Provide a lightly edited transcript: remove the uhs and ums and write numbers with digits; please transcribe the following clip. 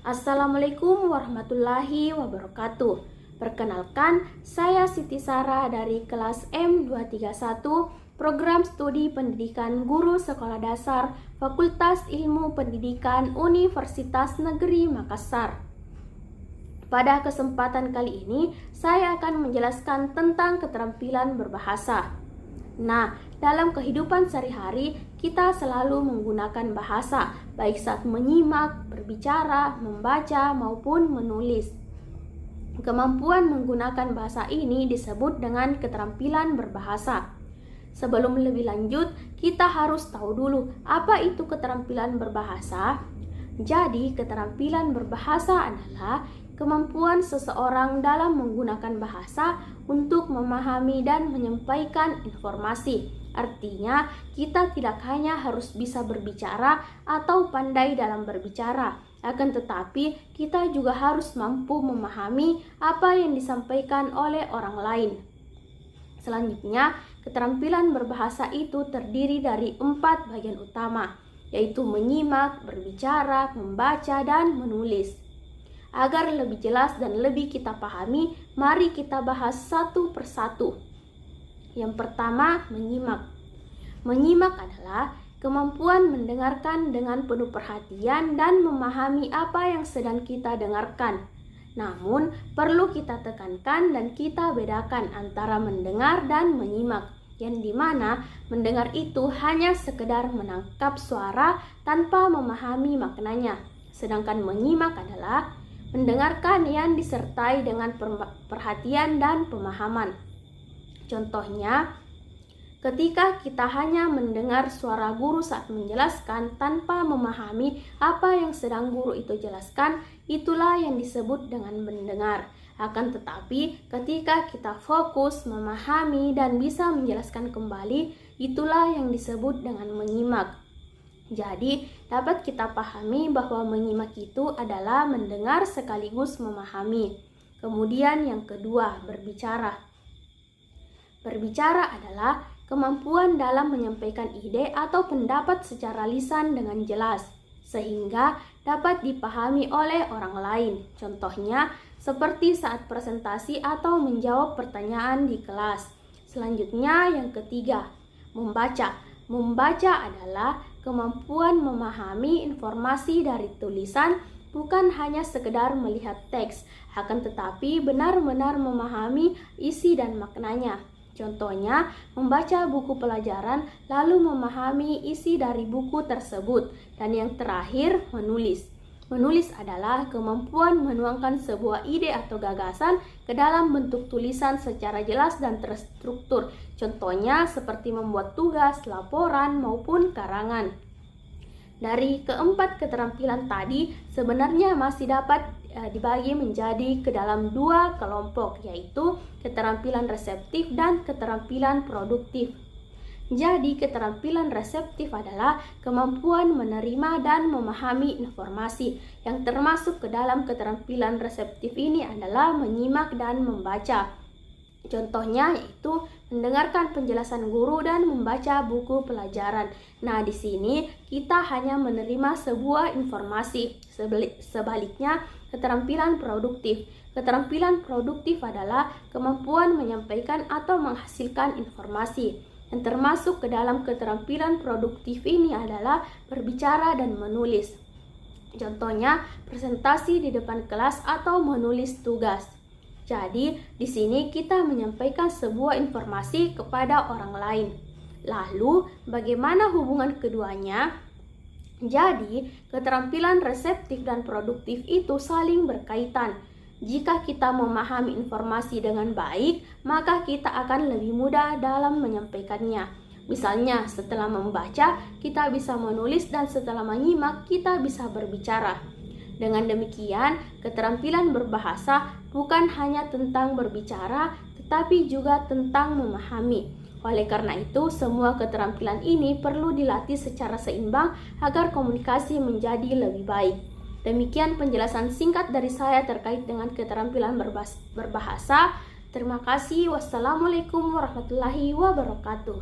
Assalamualaikum warahmatullahi wabarakatuh. Perkenalkan, saya Siti Sarah dari kelas M231, Program Studi Pendidikan Guru Sekolah Dasar, Fakultas Ilmu Pendidikan Universitas Negeri Makassar. Pada kesempatan kali ini, saya akan menjelaskan tentang keterampilan berbahasa. Nah, dalam kehidupan sehari-hari, kita selalu menggunakan bahasa, baik saat menyimak, berbicara, membaca, maupun menulis. Kemampuan menggunakan bahasa ini disebut dengan keterampilan berbahasa. Sebelum lebih lanjut, kita harus tahu dulu apa itu keterampilan berbahasa. Jadi, keterampilan berbahasa adalah kemampuan seseorang dalam menggunakan bahasa untuk memahami dan menyampaikan informasi. Artinya, kita tidak hanya harus bisa berbicara atau pandai dalam berbicara, akan tetapi kita juga harus mampu memahami apa yang disampaikan oleh orang lain. Selanjutnya, keterampilan berbahasa itu terdiri dari 4 bagian utama, yaitu menyimak, berbicara, membaca, dan menulis. Agar lebih jelas dan lebih kita pahami, mari kita bahas satu persatu. Yang pertama, menyimak. Menyimak adalah kemampuan mendengarkan dengan penuh perhatian dan memahami apa yang sedang kita dengarkan. Namun, perlu kita tekankan dan kita bedakan antara mendengar dan menyimak, yang dimana mendengar itu hanya sekedar menangkap suara tanpa memahami maknanya. Sedangkan menyimak adalah mendengarkan yang disertai dengan perhatian dan pemahaman. Contohnya, ketika kita hanya mendengar suara guru saat menjelaskan tanpa memahami apa yang sedang guru itu jelaskan, itulah yang disebut dengan mendengar. Akan tetapi, ketika kita fokus, memahami, dan bisa menjelaskan kembali, itulah yang disebut dengan menyimak. Jadi, dapat kita pahami bahwa menyimak itu adalah mendengar sekaligus memahami. Kemudian yang kedua, berbicara. Berbicara adalah kemampuan dalam menyampaikan ide atau pendapat secara lisan dengan jelas, sehingga dapat dipahami oleh orang lain. Contohnya, seperti saat presentasi atau menjawab pertanyaan di kelas. Selanjutnya, yang ketiga, membaca. Membaca adalah kemampuan memahami informasi dari tulisan, bukan hanya sekedar melihat teks, akan tetapi benar-benar memahami isi dan maknanya. Contohnya, membaca buku pelajaran lalu memahami isi dari buku tersebut. Dan yang terakhir, menulis. Menulis adalah kemampuan menuangkan sebuah ide atau gagasan ke dalam bentuk tulisan secara jelas dan terstruktur. Contohnya seperti membuat tugas, laporan, maupun karangan. Dari keempat keterampilan tadi sebenarnya masih dapat dibagi menjadi ke dalam 2 kelompok, yaitu keterampilan reseptif dan keterampilan produktif. Jadi, keterampilan reseptif adalah kemampuan menerima dan memahami informasi. Yang termasuk ke dalam keterampilan reseptif ini adalah menyimak dan membaca. Contohnya yaitu mendengarkan penjelasan guru dan membaca buku pelajaran. Nah, di sini kita hanya menerima sebuah informasi. Sebaliknya, keterampilan produktif. Keterampilan produktif adalah kemampuan menyampaikan atau menghasilkan informasi. Yang termasuk ke dalam keterampilan produktif ini adalah berbicara dan menulis. Contohnya, presentasi di depan kelas atau menulis tugas. Jadi, di sini kita menyampaikan sebuah informasi kepada orang lain. Lalu, bagaimana hubungan keduanya? Jadi, keterampilan reseptif dan produktif itu saling berkaitan. Jika kita memahami informasi dengan baik, maka kita akan lebih mudah dalam menyampaikannya. Misalnya, setelah membaca, kita bisa menulis, dan setelah menyimak, kita bisa berbicara. Dengan demikian, keterampilan berbahasa bukan hanya tentang berbicara, tetapi juga tentang memahami. Oleh karena itu, semua keterampilan ini perlu dilatih secara seimbang agar komunikasi menjadi lebih baik. Demikian penjelasan singkat dari saya terkait dengan keterampilan berbahasa. Terima kasih. Wassalamualaikum warahmatullahi wabarakatuh.